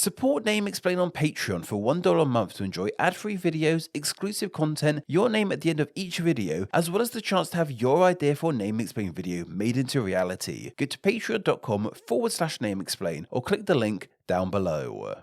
Support Name Explain on Patreon for $1 a month to enjoy ad-free videos, exclusive content, your name at the end of each video, as well as the chance to have your idea for a Name Explain video made into reality. Go to patreon.com/Name Explain or click the link down below.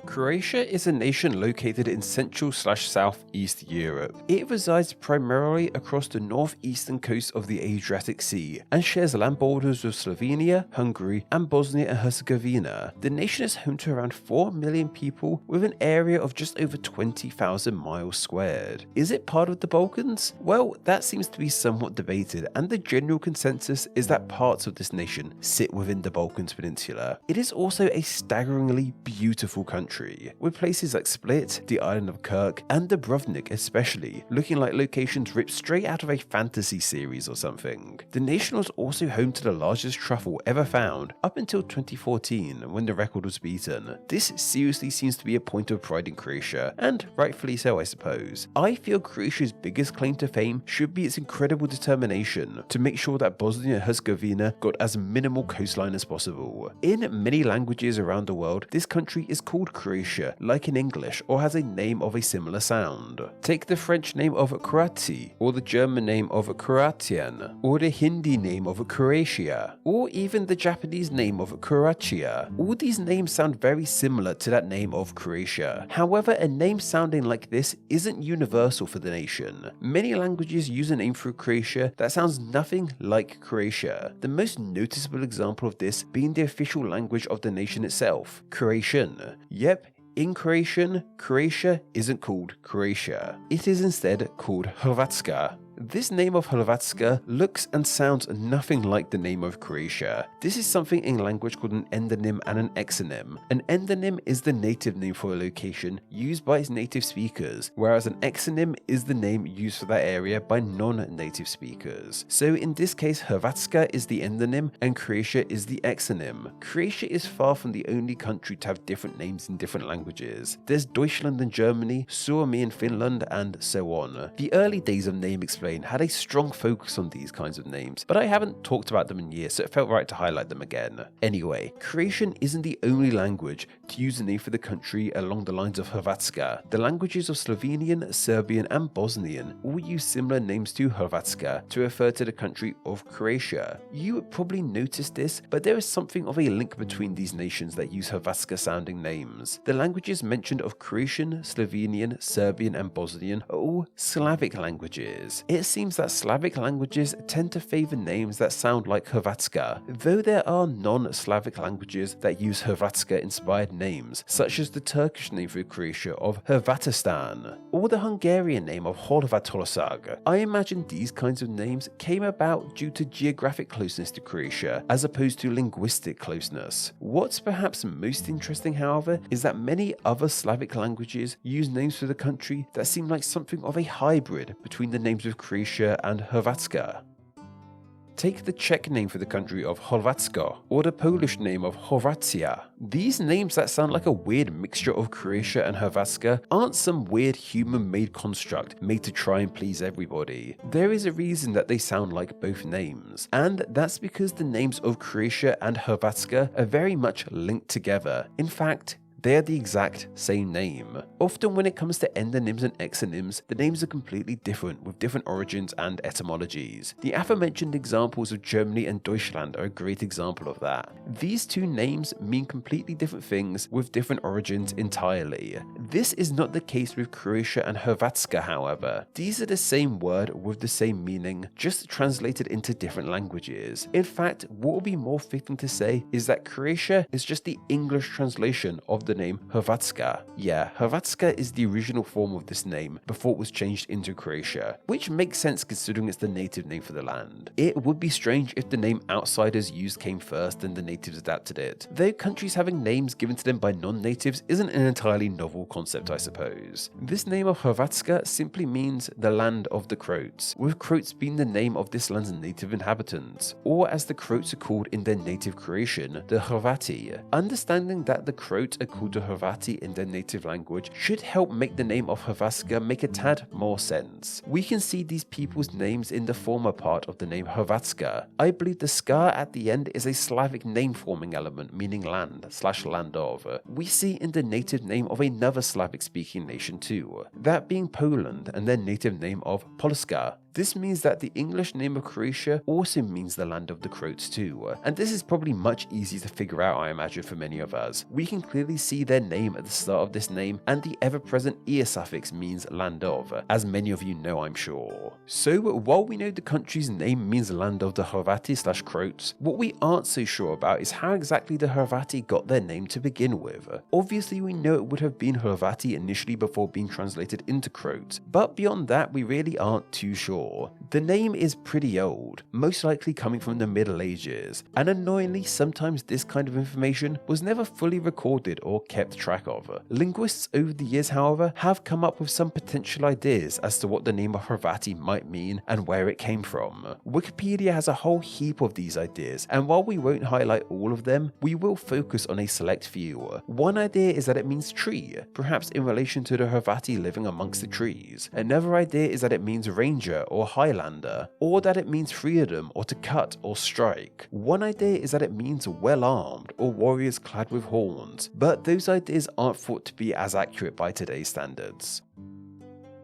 Croatia is a nation located in Central/Southeast Europe. It resides primarily across the northeastern coast of the Adriatic Sea and shares land borders with Slovenia, Hungary, and Bosnia and Herzegovina. The nation is home to around 4 million people with an area of just over 20,000 miles squared. Is it part of the Balkans? Well, that seems to be somewhat debated, and the general consensus is that parts of this nation sit within the Balkans Peninsula. It is also a staggeringly beautiful country, with places like Split, the island of Kirk, and Dubrovnik especially looking like locations ripped straight out of a fantasy series or something. The nation was also home to the largest truffle ever found up until 2014 when the record was beaten. This seriously seems to be a point of pride in Croatia, and rightfully so, I suppose. I feel Croatia's biggest claim to fame should be its incredible determination to make sure that Bosnia and Herzegovina got as minimal coastline as possible. In many languages around the world, this country is called Croatia, like in English, or has a name of a similar sound. Take the French name of Croatie, or the German name of Croatian, or the Hindi name of Croatia, or even the Japanese name of Croatia. All these names sound very similar to that name of Croatia. However, a name sounding like this isn't universal for the nation. Many languages use a name for Croatia that sounds nothing like Croatia. The most noticeable example of this being the official language of the nation itself, Croatian. Yep, in Croatian, Croatia isn't called Croatia. It is instead called Hrvatska. This name of Hrvatska looks and sounds nothing like the name of Croatia. This is something in language called an endonym and an exonym. An endonym is the native name for a location used by its native speakers, whereas an exonym is the name used for that area by non-native speakers. So in this case, Hrvatska is the endonym and Croatia is the exonym. Croatia is far from the only country to have different names in different languages. There's Deutschland in Germany, Suomi in Finland, and so on. The early days of Name Explain had a strong focus on these kinds of names, but I haven't talked about them in years, so it felt right to highlight them again. Anyway, Croatian isn't the only language to use a name for the country along the lines of Hrvatska. The languages of Slovenian, Serbian, and Bosnian all use similar names to Hrvatska to refer to the country of Croatia. You would probably notice this, but there is something of a link between these nations that use Hrvatska sounding names. The languages mentioned of Croatian, Slovenian, Serbian, and Bosnian are all Slavic languages. It seems that Slavic languages tend to favor names that sound like Hrvatska, though there are non-Slavic languages that use Hrvatska-inspired names, such as the Turkish name for Croatia of Hrvatistan, or the Hungarian name of Horvatország. I imagine these kinds of names came about due to geographic closeness to Croatia, as opposed to linguistic closeness. What's perhaps most interesting, however, is that many other Slavic languages use names for the country that seem like something of a hybrid between the names of Croatia and Hrvatska. Take the Czech name for the country of Chorvatsko, or the Polish name of Chorvatia. These names that sound like a weird mixture of Croatia and Hrvatska aren't some weird human-made construct made to try and please everybody. There is a reason that they sound like both names, and that's because the names of Croatia and Hrvatska are very much linked together. In fact, they are the exact same name. Often when it comes to endonyms and exonyms, the names are completely different with different origins and etymologies. The aforementioned examples of Germany and Deutschland are a great example of that. These two names mean completely different things with different origins entirely. This is not the case with Croatia and Hrvatska, however. These are the same word with the same meaning, just translated into different languages. In fact, what would be more fitting to say is that Croatia is just the English translation of the name Hrvatska. Yeah, Hrvatska is the original form of this name before it was changed into Croatia, which makes sense considering it's the native name for the land. It would be strange if the name outsiders used came first and the natives adapted it, though countries having names given to them by non-natives isn't an entirely novel concept, I suppose. This name of Hrvatska simply means the land of the Croats, with Croats being the name of this land's native inhabitants, or as the Croats are called in their native Croatian, the Hrvati. Understanding that the Croats are called called the Hrvati in their native language should help make the name of Hrvatska make a tad more sense. We can see these people's names in the former part of the name Hrvatska. I believe the ska at the end is a Slavic name-forming element meaning land/land of. We see in the native name of another Slavic-speaking nation too, that being Poland, and their native name of Polska. This means that the English name of Croatia also means the land of the Croats too, and this is probably much easier to figure out, I imagine, for many of us. We can clearly see their name at the start of this name, and the ever-present ear suffix means land of, as many of you know, I'm sure. So while we know the country's name means land of the Hrvati/Croats, what we aren't so sure about is how exactly the Hrvati got their name to begin with. Obviously we know it would have been Hrvati initially before being translated into Croat, but beyond that we really aren't too sure. The name is pretty old, most likely coming from the Middle Ages, and annoyingly sometimes this kind of information was never fully recorded or kept track of. Linguists over the years, however, have come up with some potential ideas as to what the name of Hrvati might mean and where it came from. Wikipedia has a whole heap of these ideas, and while we won't highlight all of them, we will focus on a select few. One idea is that it means tree, perhaps in relation to the Hrvati living amongst the trees. Another idea is that it means ranger or Highlander, or that it means freedom or to cut or strike. One idea is that it means well armed or warriors clad with horns, but those ideas aren't thought to be as accurate by today's standards.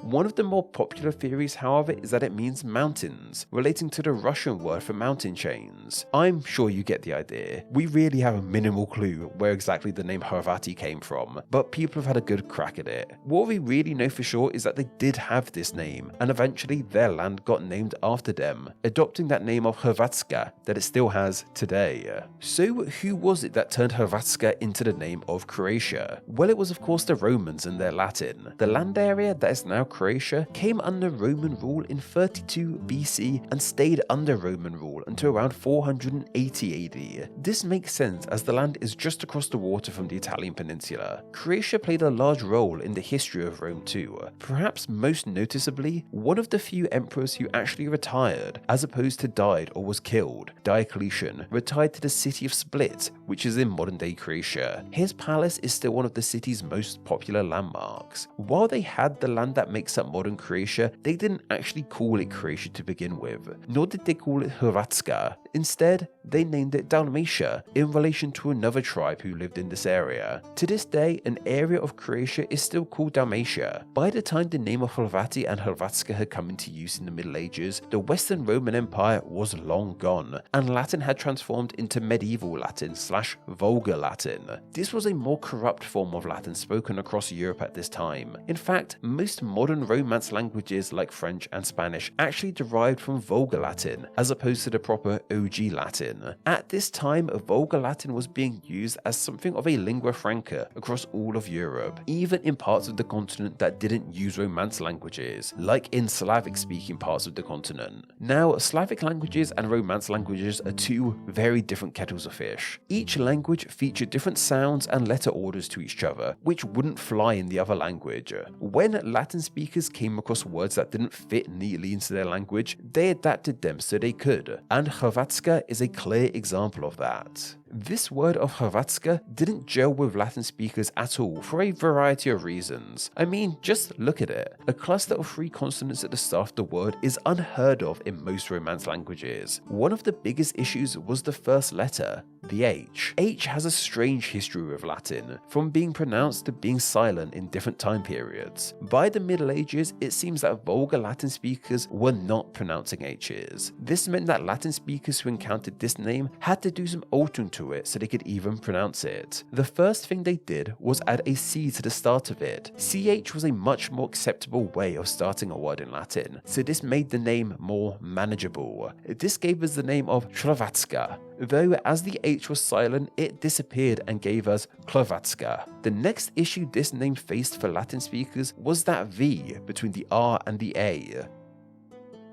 One of the more popular theories, however, is that it means mountains, relating to the Russian word for mountain chains. I'm sure you get the idea. We really have a minimal clue where exactly the name Hrvati came from, but people have had a good crack at it. What we really know for sure is that they did have this name, and eventually their land got named after them, adopting that name of Hrvatska that it still has today. So who was it that turned Hrvatska into the name of Croatia? Well, it was of course the Romans and their Latin. The land area that is now Croatia came under Roman rule in 32 BC and stayed under Roman rule until around 480 AD. This makes sense as the land is just across the water from the Italian peninsula. Croatia played a large role in the history of Rome too. Perhaps most noticeably, one of the few emperors who actually retired as opposed to died or was killed, Diocletian, retired to the city of Split, which is in modern day Croatia. His palace is still one of the city's most popular landmarks. While they had the land that makes up modern Croatia, they didn't actually call it Croatia to begin with, nor did they call it Hrvatska. Instead, they named it Dalmatia in relation to another tribe who lived in this area. To this day, an area of Croatia is still called Dalmatia. By the time the name of Hrvati and Hrvatska had come into use in the Middle Ages, the Western Roman Empire was long gone, and Latin had transformed into medieval Latin/Vulgar Latin. This was a more corrupt form of Latin spoken across Europe at this time. In fact, most modern Romance languages like French and Spanish actually derived from Vulgar Latin as opposed to the proper OG Latin. At this time, Vulgar Latin was being used as something of a lingua franca across all of Europe, even in parts of the continent that didn't use Romance languages, like in Slavic-speaking parts of the continent. Now, Slavic languages and Romance languages are two very different kettles of fish. Each language featured different sounds and letter orders to each other, which wouldn't fly in the other language. When Latin speakers came across words that didn't fit neatly into their language, they adapted them so they could, and Hrvatska is a clear example of that. This word of Hrvatska didn't gel with Latin speakers at all for a variety of reasons. I mean, just look at it. A cluster of 3 consonants at the start of the word is unheard of in most Romance languages. One of the biggest issues was the first letter, the H. H has a strange history with Latin, from being pronounced to being silent in different time periods. By the Middle Ages, it seems that Vulgar Latin speakers were not pronouncing H's. This meant that Latin speakers who encountered this name had to do some altering to it so they could even pronounce it. The first thing they did was add a C to the start of it. CH was a much more acceptable way of starting a word in Latin, so this made the name more manageable. This gave us the name of Hrvatska, though as the H was silent, it disappeared and gave us Hrvatska. The next issue this name faced for Latin speakers was that V between the R and the A.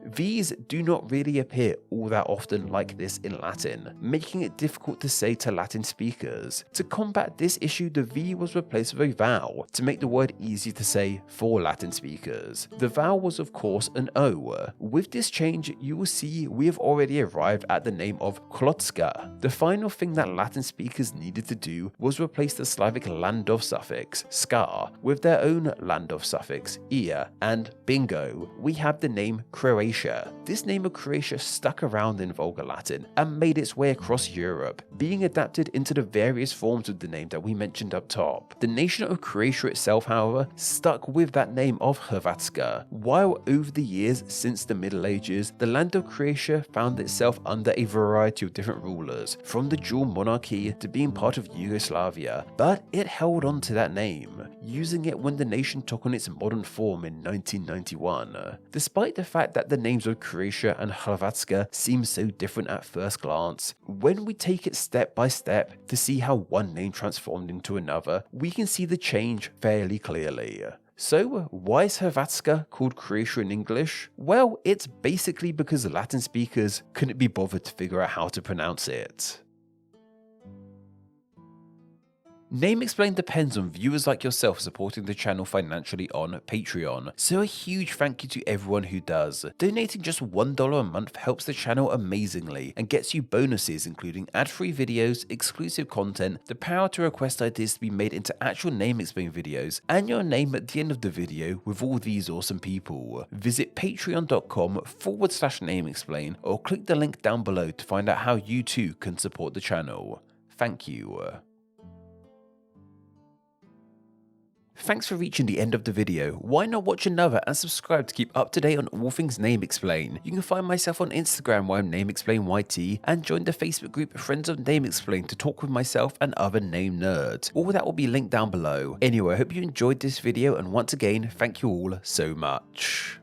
V's do not really appear all that often like this in Latin, making it difficult to say to Latin speakers. To combat this issue, the V was replaced with a vowel to make the word easy to say for Latin speakers. The vowel was of course an O. With this change, you will see we have already arrived at the name of Hrvatska. The final thing that Latin speakers needed to do was replace the Slavic Landov suffix, ska, with their own Landov suffix, ia, and bingo, we have the name Croatia. This name of Croatia stuck around in Vulgar Latin and made its way across Europe, being adapted into the various forms of the name that we mentioned up top. The nation of Croatia itself, however, stuck with that name of Hrvatska, while over the years since the Middle Ages, the land of Croatia found itself under a variety of different rulers, from the dual monarchy to being part of Yugoslavia, but it held on to that name, using it when the nation took on its modern form in 1991. Despite the fact that the names of Croatia and Hrvatska seem so different at first glance, when we take it step by step to see how one name transformed into another, we can see the change fairly clearly. So, why is Hrvatska called Croatia in English? Well, it's basically because Latin speakers couldn't be bothered to figure out how to pronounce it. Name Explain depends on viewers like yourself supporting the channel financially on Patreon, so a huge thank you to everyone who does. Donating just $1 a month helps the channel amazingly and gets you bonuses including ad-free videos, exclusive content, the power to request ideas to be made into actual Name Explain videos, and your name at the end of the video with all these awesome people. Visit patreon.com/nameexplain or click the link down below to find out how you too can support the channel. Thank you. Thanks for reaching the end of the video. Why not watch another and subscribe to keep up to date on all things Name Explain. You can find myself on Instagram where I'm NameExplainYT and join the Facebook group Friends of Name Explain to talk with myself and other name nerds. All that will be linked down below. Anyway, I hope you enjoyed this video and once again, thank you all so much.